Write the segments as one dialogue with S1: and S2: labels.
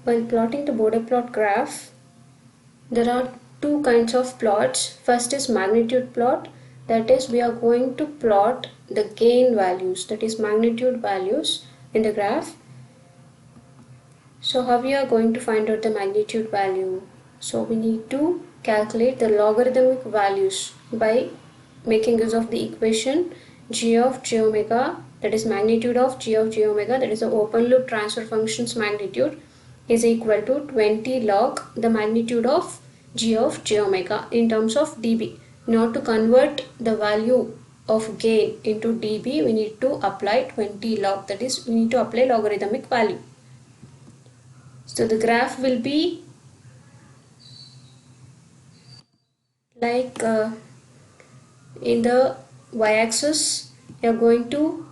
S1: While plotting the border plot graph, there are two kinds of plots. First is magnitude plot, that is we are going to plot the gain values, that is magnitude values in the graph. So how we are going to find out the magnitude value? So we need to calculate the logarithmic values by making use of the equation g of j omega, that is magnitude of g of j omega, that is the open loop transfer function's magnitude, is equal to 20 log the magnitude of g of j omega in terms of dB. In order to convert the value of gain into dB, we need to apply 20 log, that is we need to apply logarithmic value. So the graph will be like in the y-axis you are going to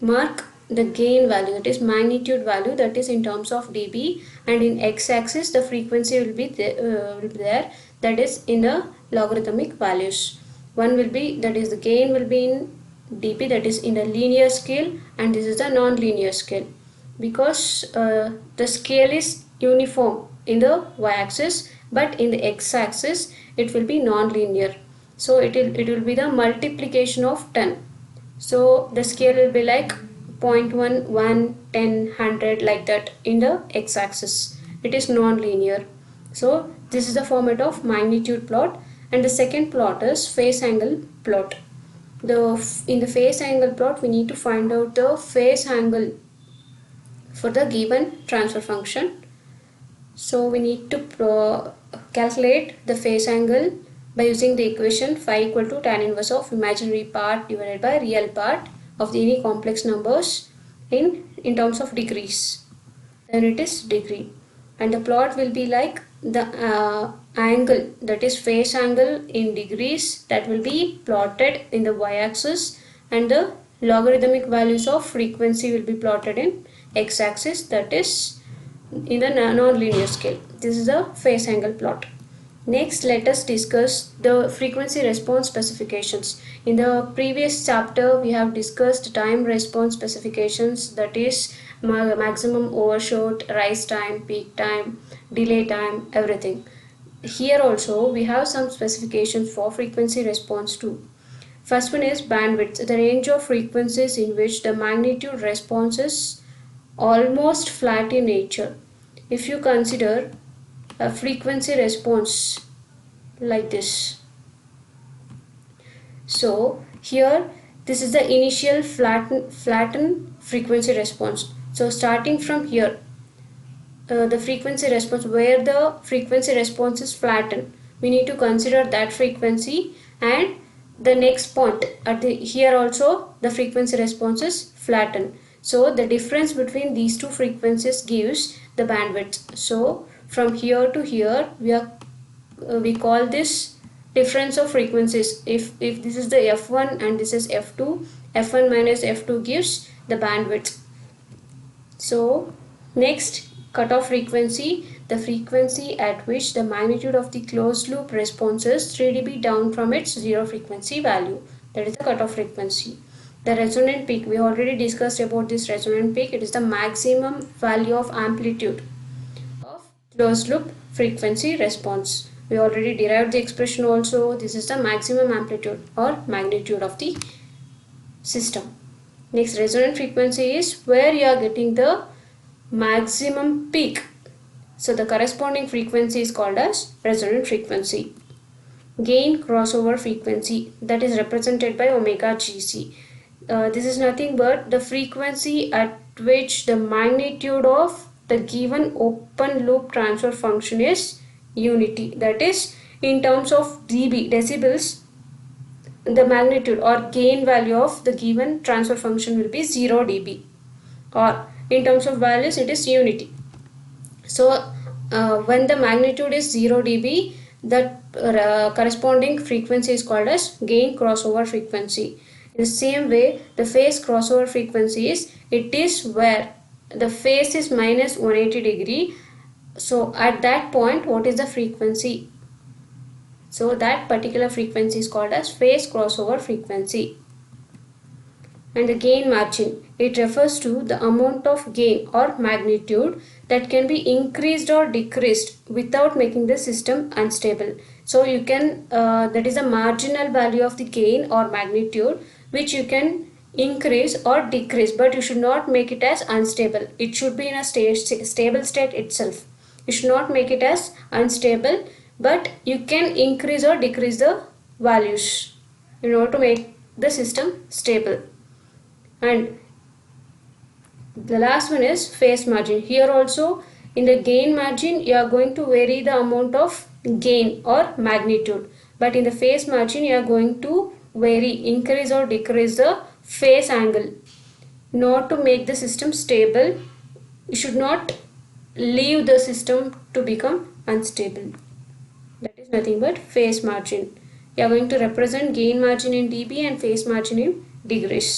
S1: mark the gain value, that is magnitude value, that is in terms of dB, and in x-axis the frequency will be there, that is in the logarithmic values. One will be, that is the gain will be in dB, that is in the linear scale, and this is the non-linear scale, because the scale is uniform in the y-axis, but in the x-axis it will be non-linear, so it will be the multiplication of 10. So the scale will be like 0.1, 1, 10, 100 like that in the x-axis. It is non-linear. So this is the format of magnitude plot, and the second plot is phase angle plot. In the phase angle plot we need to find out the phase angle for the given transfer function. So we need to calculate the phase angle by using the equation phi equal to tan inverse of imaginary part divided by real part of any complex numbers in terms of degrees. Then it is degree, and the plot will be like the angle, that is phase angle in degrees, that will be plotted in the y-axis, and the logarithmic values of frequency will be plotted in x-axis, that is in the non-linear scale. This is the phase angle plot. Next, let us discuss the frequency response specifications. In the previous chapter, we have discussed time response specifications, that is maximum overshoot, rise time, peak time, delay time, everything. Here also we have some specifications for frequency response too. First one is bandwidth, the range of frequencies in which the magnitude response is almost flat in nature. If you consider a frequency response like this, so here this is the initial flatten frequency response. So starting from here, the frequency response, where the frequency response is flattened, we need to consider that frequency, and the next point at the here also the frequency response is flattened. So the difference between these two frequencies gives the bandwidth. So from here to here we call this difference of frequencies. If this is the f1 and this is f2, f1 minus f2 gives the bandwidth. So next, cutoff frequency, the frequency at which the magnitude of the closed loop response is 3 dB down from its zero frequency value, that is the cutoff frequency. The resonant peak, we already discussed about this resonant peak. It is the maximum value of amplitude of closed loop frequency response. We already derived the expression also. This is the maximum amplitude or magnitude of the system. Next, resonant frequency is where you are getting the maximum peak. So the corresponding frequency is called as resonant frequency. Gain crossover frequency, that is represented by omega GC. This is nothing but the frequency at which the magnitude of the given open loop transfer function is unity, that is in terms of dB, decibels, the magnitude or gain value of the given transfer function will be 0 dB, or in terms of values it is unity. So when the magnitude is 0 dB, that corresponding frequency is called as gain crossover frequency. In the same way, the phase crossover frequency is, it is where the phase is minus 180 degree. So at that point, what is the frequency? So that particular frequency is called as phase crossover frequency. And the gain margin, it refers to the amount of gain or magnitude that can be increased or decreased without making the system unstable. So you can that is a marginal value of the gain or magnitude which you can increase or decrease, but you should not make it as unstable. It should be in a stable state itself. You should not make it as unstable, but you can increase or decrease the values in order to make the system stable. And the last one is phase margin. Here also in the gain margin you are going to vary the amount of gain or magnitude, but in the phase margin you are going to vary, increase or decrease the phase angle. In order to make the system stable, you should not leave the system to become unstable. That is nothing but phase margin. You are going to represent gain margin in dB and phase margin in degrees.